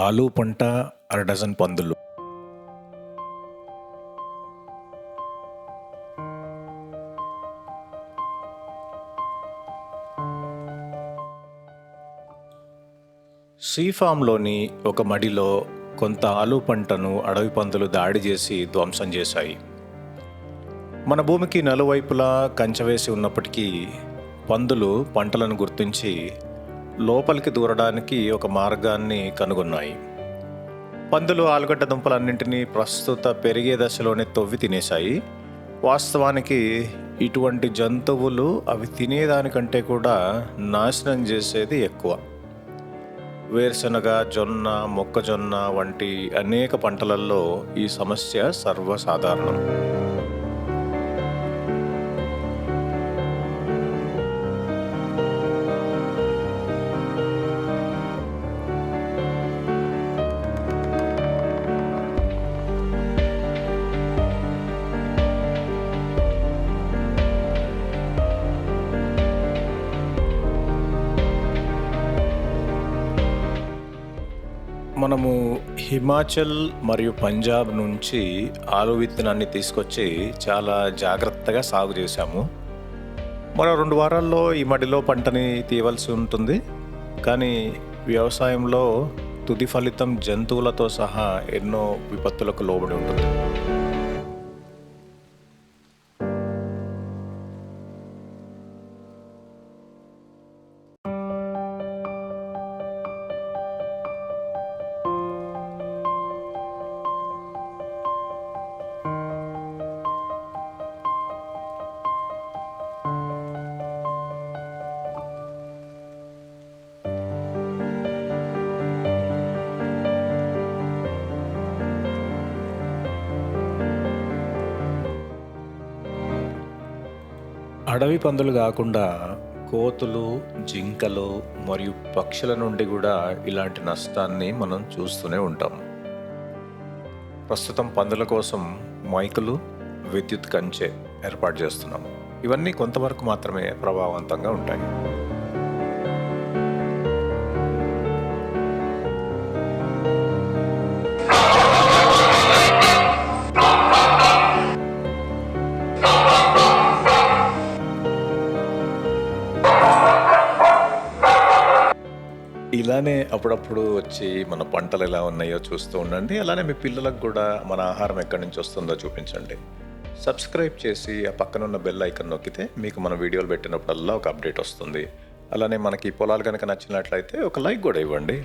ఆలూ పంట, అర డజన్ పందులు. ఫామ్లోని ఒక మడిలో కొంత ఆలూ పంటను అడవి పందులు దాడి చేసి ధ్వంసం చేశాయి. మన భూమికి నలువైపులా కంచె వేసి ఉన్నప్పటికీ పందులు పంటలను గుర్తించి లోపలికి దూరడానికి ఒక మార్గాన్ని కనుగొన్నాయి. పందులు ఆలుగడ్డ దుంపలన్నింటినీ ప్రస్తుత పెరిగే దశలోనే తవ్వి తినేశాయి. వాస్తవానికి ఇటువంటి జంతువులు అవి తినేదానికంటే కూడా నాశనం చేసేది ఎక్కువ. వేరుశనగ, జొన్న, మొక్కజొన్న వంటి అనేక పంటలలో ఈ సమస్య సర్వసాధారణం. మనము హిమాచల్ మరియు పంజాబ్ నుంచి ఆలు విత్తనాన్ని తీసుకొచ్చి చాలా జాగ్రత్తగా సాగు చేశాము. మరో 2 వారాల్లో ఈ మడిలో పంటని తీయవలసి ఉంటుంది. కానీ వ్యవసాయంలో తుది ఫలితం జంతువులతో సహా ఎన్నో విపత్తులకు లోబడి ఉంటుంది. అడవి పందులు కాకుండా కోతులు, జింకలు మరియు పక్షుల నుండి కూడా ఇలాంటి నష్టాన్ని మనం చూస్తూనే ఉంటాం. ప్రస్తుతం పందుల కోసం మైకులు, విద్యుత్ కంచె ఏర్పాటు చేస్తున్నాం. ఇవన్నీ కొంతవరకు మాత్రమే ప్రభావవంతంగా ఉంటాయి. ఇలానే అప్పుడప్పుడు వచ్చి మన పంటలు ఎలా ఉన్నాయో చూస్తూ ఉండండి. అలానే మీ పిల్లలకు కూడా మన ఆహారం ఎక్కడి నుంచి వస్తుందో చూపించండి. సబ్స్క్రైబ్ చేసి ఆ పక్కన ఉన్న బెల్ ఐకాన్ నొక్కితే మీకు మన వీడియోలు పెట్టినప్పుడల్లా ఒక అప్డేట్ వస్తుంది. అలానే మనకి పొలాలు కనుక నచ్చినట్లయితే ఒక లైక్ కూడా ఇవ్వండి.